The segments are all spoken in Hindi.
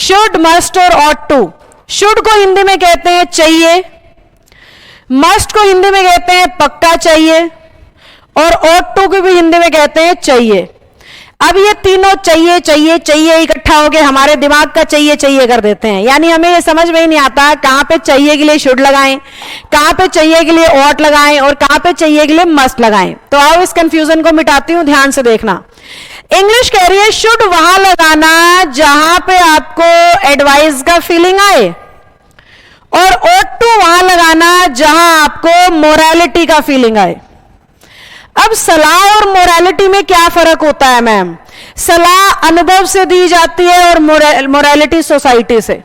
शुड, मस्ट और ऑट टू। शुड को हिंदी में कहते हैं चाहिए, मस्ट को हिंदी में कहते हैं पक्का चाहिए, और ऑट टू को भी हिंदी में कहते हैं चाहिए। अब ये तीनों चाहिए चाहिए चाहिए इकट्ठा होके हमारे दिमाग का चाहिए चाहिए कर देते हैं, यानी हमें ये समझ में ही नहीं आता कहां पे चाहिए के लिए शुड लगाएं, कहां पे चाहिए के लिए ऑट लगाएं और कहां पे चाहिए के लिए मस्ट लगाएं। तो आओ इस कंफ्यूजन को मिटाती हूं, ध्यान से देखना। इंग्लिश कह रही है शुड वहां लगाना जहां पे आपको एडवाइस का फीलिंग आए, और ऑट टू वहां लगाना जहां आपको मोरालिटी का फीलिंग आए। अब सलाह और मोरालिटी में क्या फर्क होता है मैम? सलाह अनुभव से दी जाती है और मोरालिटी सोसाइटी से।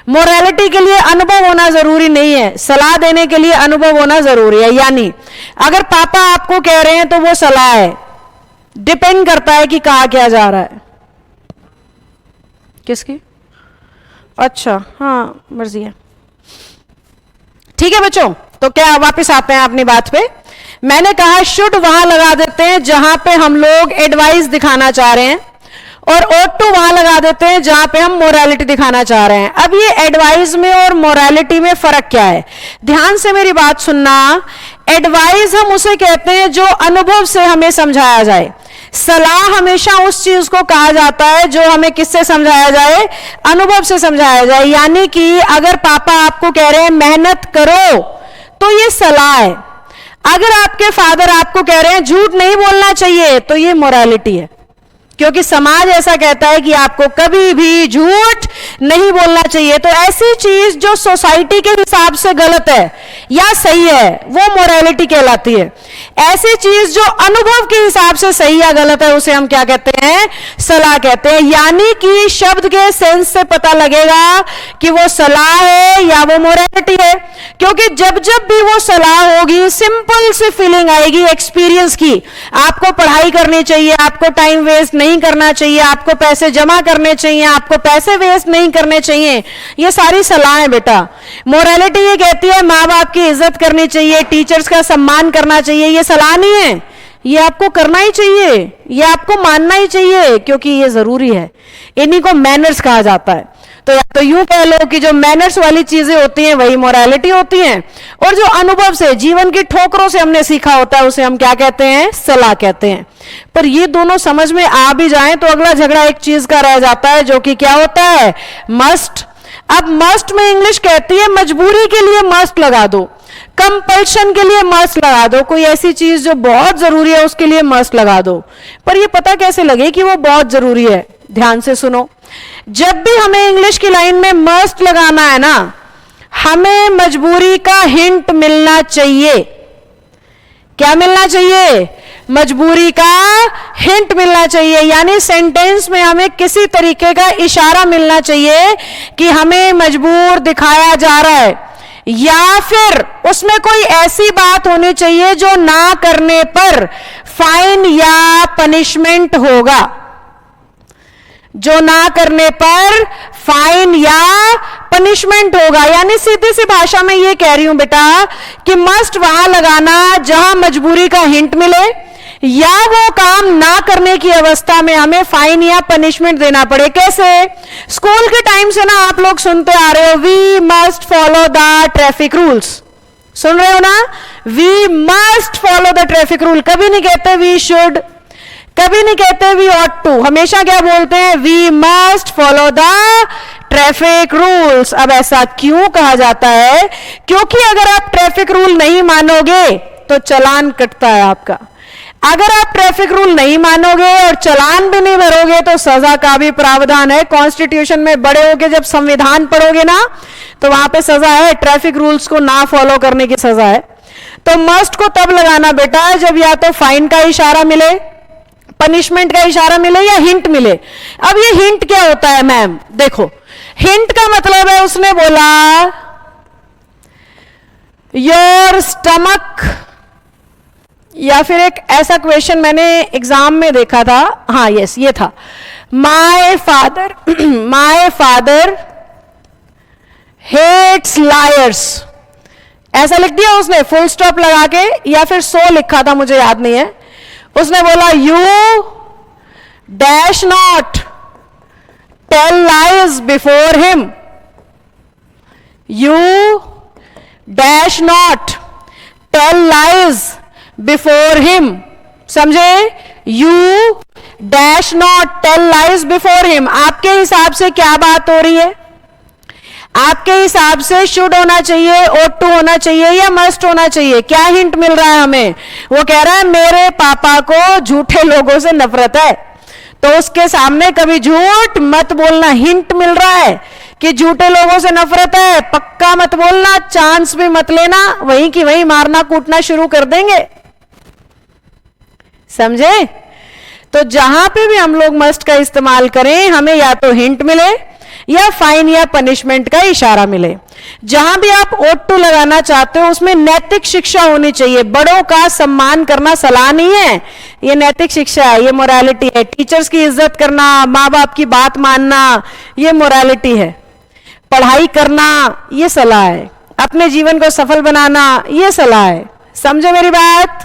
मोरालिटी के लिए अनुभव होना जरूरी नहीं है, सलाह देने के लिए अनुभव होना जरूरी है। यानी अगर पापा आपको कह रहे हैं तो वो सलाह है, डिपेंड करता है कि कहा क्या जा रहा है। किसकी? अच्छा, हाँ मर्जी है, ठीक है बच्चों। तो क्या वापस आते हैं अपनी बात पे। मैंने कहा शुड वहां लगा देते हैं जहां पे हम लोग एडवाइस दिखाना चाह रहे हैं, और ऑट टू वहां लगा देते हैं जहां पे हम मोरालिटी दिखाना चाह रहे हैं। अब ये एडवाइस में और मोरालिटी में फर्क क्या है? ध्यान से मेरी बात सुनना। एडवाइस हम उसे कहते हैं जो अनुभव से हमें समझाया जाए। सलाह हमेशा उस चीज को कहा जाता है जो हमें किससे समझाया जाए? अनुभव से समझाया जाए। यानी कि अगर पापा आपको कह रहे हैं मेहनत करो तो ये सलाह है, अगर आपके फादर आपको कह रहे हैं झूठ नहीं बोलना चाहिए तो ये मोरालिटी है, क्योंकि समाज ऐसा कहता है कि आपको कभी भी झूठ नहीं बोलना चाहिए। तो ऐसी चीज जो सोसाइटी के हिसाब से गलत है या सही है वो मोरालिटी कहलाती है। ऐसी चीज जो अनुभव के हिसाब से सही या गलत है उसे हम क्या कहते हैं? सलाह कहते हैं। यानी कि शब्द के सेंस से पता लगेगा कि वो सलाह है या वो मोरालिटी है, क्योंकि जब जब भी वो सलाह होगी सिंपल सी फीलिंग आएगी एक्सपीरियंस की। आपको पढ़ाई करनी चाहिए, आपको टाइम वेस्ट नहीं करना चाहिए, आपको पैसे जमा करने चाहिए, आपको पैसे वेस्ट नहीं करने चाहिए, ये सारी सलाह है बेटा। मोरालिटी ये कहती है माँ बाप की इज्जत करनी चाहिए, टीचर्स का सम्मान करना चाहिए, ये सलाह नहीं है, ये आपको करना ही चाहिए, ये आपको मानना ही चाहिए, क्योंकि ये जरूरी है। इन्हीं को मैनर्स कहा जाता है। तो या तो यूं कह लो कि जो मैनर्स वाली चीजें होती हैं वही मोरालिटी होती हैं, और जो अनुभव से जीवन की ठोकरों से हमने सीखा होता है उसे हम क्या कहते हैं? सलाह कहते हैं। पर ये दोनों समझ में आ भी जाएं तो अगला झगड़ा एक चीज का रह जाता है, जो कि क्या होता है? मस्ट। अब मस्ट में इंग्लिश कहती है मजबूरी के लिए मस्ट लगा दो, कंपल्शन के लिए मस्ट लगा दो, कोई ऐसी चीज जो बहुत जरूरी है उसके लिए मस्ट लगा दो। पर ये पता कैसे लगे कि वो बहुत जरूरी है? ध्यान से सुनो। जब भी हमें इंग्लिश की लाइन में मस्ट लगाना है ना, हमें मजबूरी का हिंट मिलना चाहिए। क्या मिलना चाहिए? मजबूरी का हिंट मिलना चाहिए। यानी सेंटेंस में हमें किसी तरीके का इशारा मिलना चाहिए कि हमें मजबूर दिखाया जा रहा है, या फिर उसमें कोई ऐसी बात होनी चाहिए जो ना करने पर फाइन या पनिशमेंट होगा, जो ना करने पर फाइन या पनिशमेंट होगा। यानी सीधी सी भाषा में ये कह रही हूं बेटा कि मस्ट वहां लगाना जहां मजबूरी का हिंट मिले, या वो काम ना करने की अवस्था में हमें फाइन या पनिशमेंट देना पड़े। कैसे? स्कूल के टाइम से ना आप लोग सुनते आ रहे हो we must follow the traffic rules, सुन रहे हो ना? We must follow the traffic rule. कभी नहीं कहते वी शुड, कभी नहीं कहते वी ऑट टू, हमेशा क्या बोलते हैं? We must follow the traffic rules. अब ऐसा क्यों कहा जाता है? क्योंकि अगर आप ट्रैफिक रूल नहीं मानोगे तो चालान कटता है आपका। अगर आप ट्रैफिक रूल नहीं मानोगे और चालान भी नहीं भरोगे तो सजा का भी प्रावधान है। कॉन्स्टिट्यूशन में बड़े होके जब संविधान पढ़ोगे ना तो वहां पे सजा है, ट्रैफिक रूल्स को ना फॉलो करने की सजा है। तो मस्ट को तब लगाना बेटा जब या तो फाइन का इशारा मिले, पनिशमेंट का इशारा मिले, या हिंट मिले। अब ये हिंट क्या होता है मैम? देखो, हिंट का मतलब है उसने बोला योर स्टमक, या फिर एक ऐसा क्वेश्चन मैंने एग्जाम में देखा था, हाँ यस ये था, माय फादर हेट्स लायर्स, ऐसा लिख दिया उसने फुल स्टॉप लगा के, या फिर सो लिखा था मुझे याद नहीं है। उसने बोला you dash not tell lies before him, you dash not tell lies before him, समझे? You dash not tell lies before him. आपके हिसाब से क्या बात हो रही है? आपके हिसाब से शुड होना चाहिए, ought to होना चाहिए या मस्ट होना चाहिए? क्या हिंट मिल रहा है हमें? वो कह रहा है मेरे पापा को झूठे लोगों से नफरत है, तो उसके सामने कभी झूठ मत बोलना। हिंट मिल रहा है कि झूठे लोगों से नफरत है, पक्का मत बोलना, चांस भी मत लेना, वहीं की वहीं मारना कूटना शुरू कर देंगे, समझे? तो जहां पे भी हम लोग मस्ट का इस्तेमाल करें, हमें या तो हिंट मिले या फाइन या पनिशमेंट का इशारा मिले। जहां भी आप ought to लगाना चाहते हो उसमें नैतिक शिक्षा होनी चाहिए। बड़ों का सम्मान करना सलाह नहीं है, ये नैतिक शिक्षा है, ये मोरालिटी है। टीचर्स की इज्जत करना, माँ बाप की बात मानना, ये मोरालिटी है। पढ़ाई करना, ये सलाह है। अपने जीवन को सफल बनाना, ये सलाह है। समझे मेरी बात?